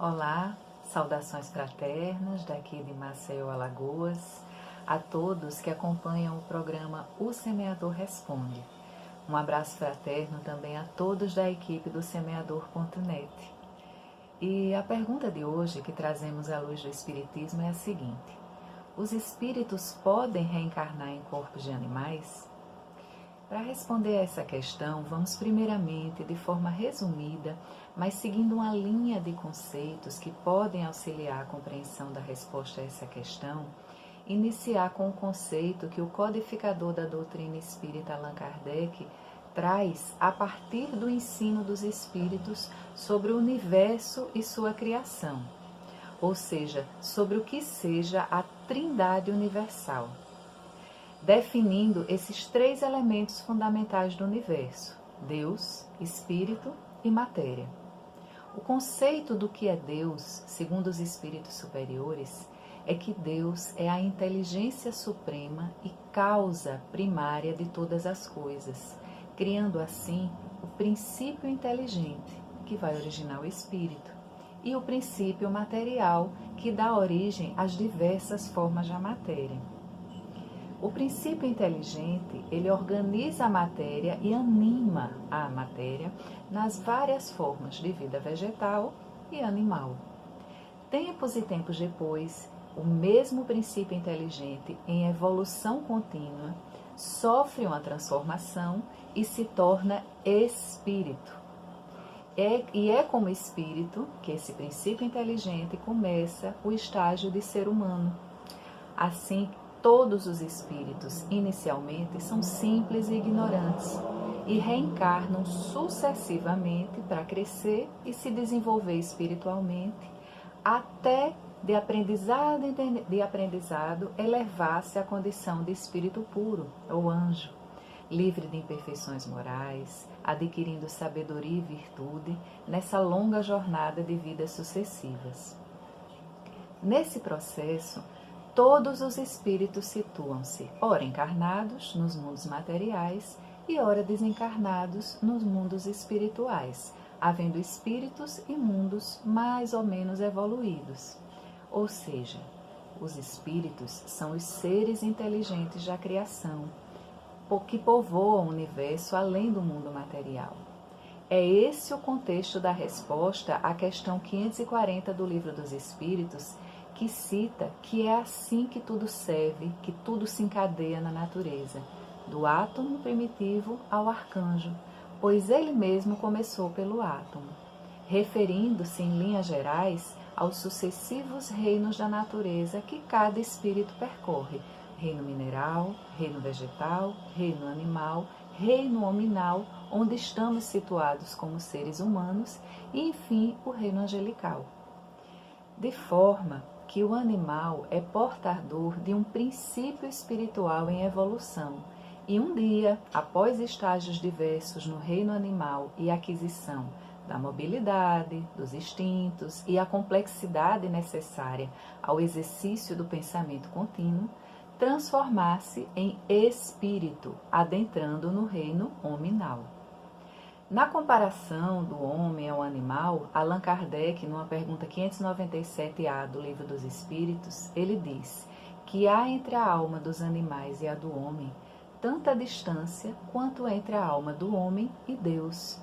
Olá, saudações fraternas daqui de Maceió, Alagoas, a todos que acompanham o programa O Semeador Responde. Um abraço fraterno também a todos da equipe do Semeador.net. E a pergunta de hoje que trazemos à luz do Espiritismo é a seguinte: os espíritos podem reencarnar em corpos de animais? Para responder a essa questão, vamos primeiramente, de forma resumida, mas seguindo uma linha de conceitos que podem auxiliar a compreensão da resposta a essa questão, iniciar com o conceito que o codificador da doutrina espírita Allan Kardec traz a partir do ensino dos espíritos sobre o universo e sua criação, ou seja, sobre o que seja a Trindade Universal, definindo esses três elementos fundamentais do universo: Deus, Espírito e Matéria. O conceito do que é Deus, segundo os espíritos superiores, é que Deus é a inteligência suprema e causa primária de todas as coisas, criando assim o princípio inteligente, que vai originar o espírito, e o princípio material, que dá origem às diversas formas da matéria. O princípio inteligente, ele organiza a matéria e anima a matéria nas várias formas de vida vegetal e animal. Tempos e tempos depois, o mesmo princípio inteligente, em evolução contínua, sofre uma transformação e se torna espírito. É como espírito que esse princípio inteligente começa o estágio de ser humano. Assim, todos os espíritos, inicialmente, são simples e ignorantes e reencarnam sucessivamente para crescer e se desenvolver espiritualmente, até de aprendizado elevar-se à condição de espírito puro, ou anjo, livre de imperfeições morais, adquirindo sabedoria e virtude nessa longa jornada de vidas sucessivas. Nesse processo, todos os espíritos situam-se, ora encarnados nos mundos materiais e ora desencarnados nos mundos espirituais, havendo espíritos e mundos mais ou menos evoluídos. Ou seja, os espíritos são os seres inteligentes da criação, que povoam o universo além do mundo material. É esse o contexto da resposta à questão 540 do Livro dos Espíritos, que cita que é assim que tudo serve, que tudo se encadeia na natureza, do átomo primitivo ao arcanjo, pois ele mesmo começou pelo átomo, referindo-se em linhas gerais aos sucessivos reinos da natureza que cada espírito percorre: reino mineral, reino vegetal, reino animal, reino hominal, onde estamos situados como seres humanos, e enfim o reino angelical. De forma que o animal é portador de um princípio espiritual em evolução, e um dia, após estágios diversos no reino animal e aquisição da mobilidade, dos instintos e a complexidade necessária ao exercício do pensamento contínuo, transformar-se em espírito, adentrando no reino hominal. Na comparação do homem ao animal, Allan Kardec, numa pergunta 597A do Livro dos Espíritos, ele diz que há entre a alma dos animais e a do homem tanta distância quanto entre a alma do homem e Deus,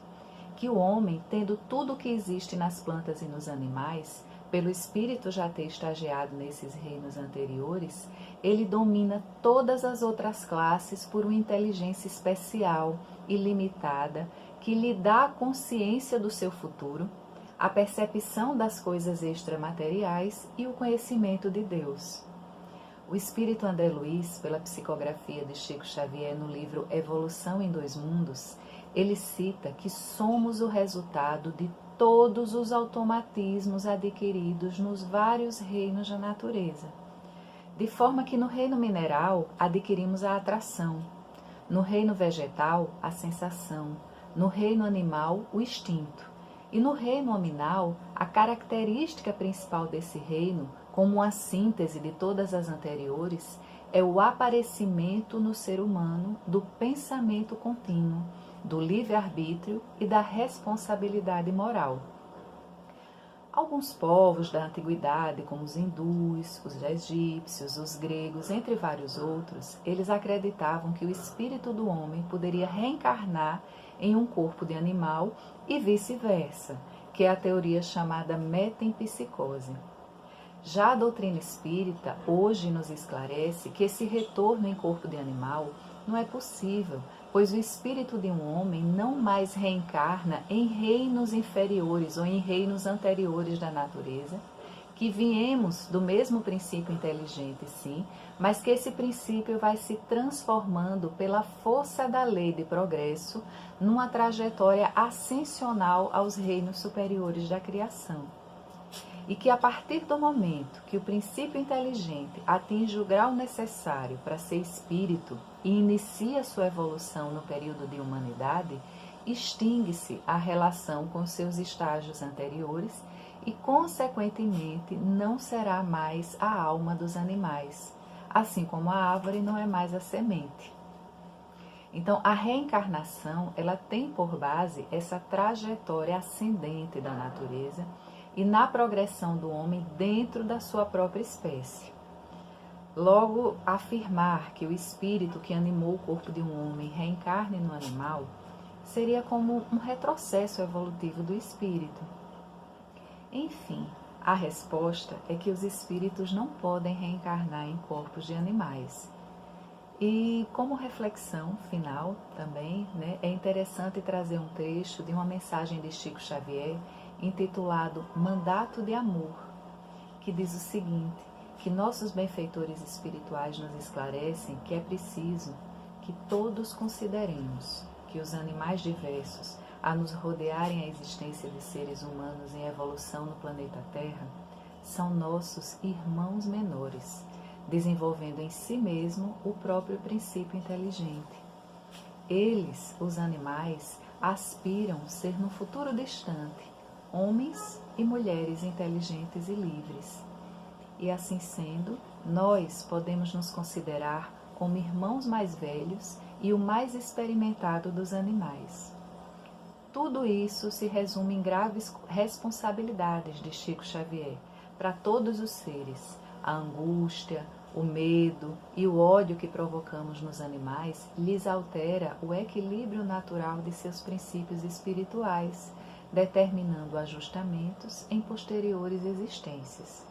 que o homem, tendo tudo o que existe nas plantas e nos animais, pelo espírito já ter estagiado nesses reinos anteriores, ele domina todas as outras classes por uma inteligência especial e limitada, que lhe dá a consciência do seu futuro, a percepção das coisas extramateriais e o conhecimento de Deus. O espírito André Luiz, pela psicografia de Chico Xavier no livro Evolução em Dois Mundos, ele cita que somos o resultado de todos os automatismos adquiridos nos vários reinos da natureza. De forma que no reino mineral adquirimos a atração, no reino vegetal a sensação, no reino animal o instinto, e no reino hominal a característica principal desse reino, como uma síntese de todas as anteriores, é o aparecimento no ser humano do pensamento contínuo, do livre-arbítrio e da responsabilidade moral. Alguns povos da antiguidade, como os hindus, os egípcios, os gregos, entre vários outros, eles acreditavam que o espírito do homem poderia reencarnar em um corpo de animal e vice-versa, que é a teoria chamada metempsicose. Já a doutrina espírita hoje nos esclarece que esse retorno em corpo de animal não é possível, pois o espírito de um homem não mais reencarna em reinos inferiores ou em reinos anteriores da natureza, que viemos do mesmo princípio inteligente, sim, mas que esse princípio vai se transformando pela força da lei de progresso numa trajetória ascensional aos reinos superiores da criação. E que a partir do momento que o princípio inteligente atinge o grau necessário para ser espírito e inicia sua evolução no período de humanidade, extingue-se a relação com seus estágios anteriores e, consequentemente, não será mais a alma dos animais, assim como a árvore não é mais a semente. Então, a reencarnação, ela tem por base essa trajetória ascendente da natureza e na progressão do homem dentro da sua própria espécie. Logo, afirmar que o espírito que animou o corpo de um homem reencarne no animal seria como um retrocesso evolutivo do espírito. Enfim, a resposta é que os espíritos não podem reencarnar em corpos de animais. E como reflexão final também, é interessante trazer um trecho de uma mensagem de Chico Xavier intitulado Mandato de Amor, que diz o seguinte, que nossos benfeitores espirituais nos esclarecem que é preciso que todos consideremos que os animais diversos, a nos rodearem a existência de seres humanos em evolução no planeta Terra, são nossos irmãos menores, desenvolvendo em si mesmo o próprio princípio inteligente. Eles, os animais, aspiram ser no futuro distante homens e mulheres inteligentes e livres. E assim sendo, nós podemos nos considerar como irmãos mais velhos e o mais experimentado dos animais. Tudo isso se resume em graves responsabilidades de Chico Xavier para todos os seres. A angústia, o medo e o ódio que provocamos nos animais lhes altera o equilíbrio natural de seus princípios espirituais, determinando ajustamentos em posteriores existências.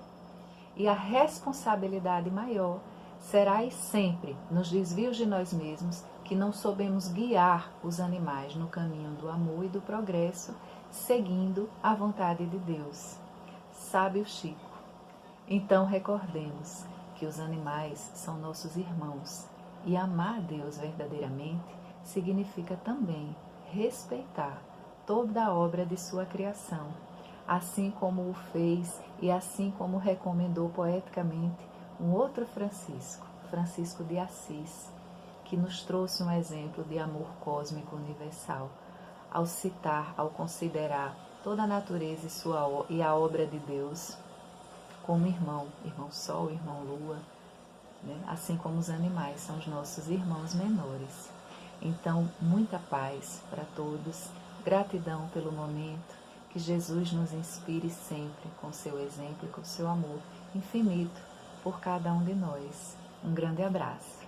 E a responsabilidade maior será e sempre nos desvios de nós mesmos que não soubemos guiar os animais no caminho do amor e do progresso, seguindo a vontade de Deus. Sabe o Chico. Então recordemos que os animais são nossos irmãos e amar a Deus verdadeiramente significa também respeitar toda a obra de sua criação, assim como o fez e assim como recomendou poeticamente um outro Francisco, Francisco de Assis, que nos trouxe um exemplo de amor cósmico universal, ao citar, ao considerar toda a natureza e a obra de Deus como irmão Sol, irmão Lua, assim como os animais são os nossos irmãos menores. Então, muita paz para todos. Gratidão pelo momento, que Jesus nos inspire sempre com seu exemplo e com seu amor infinito por cada um de nós. Um grande abraço.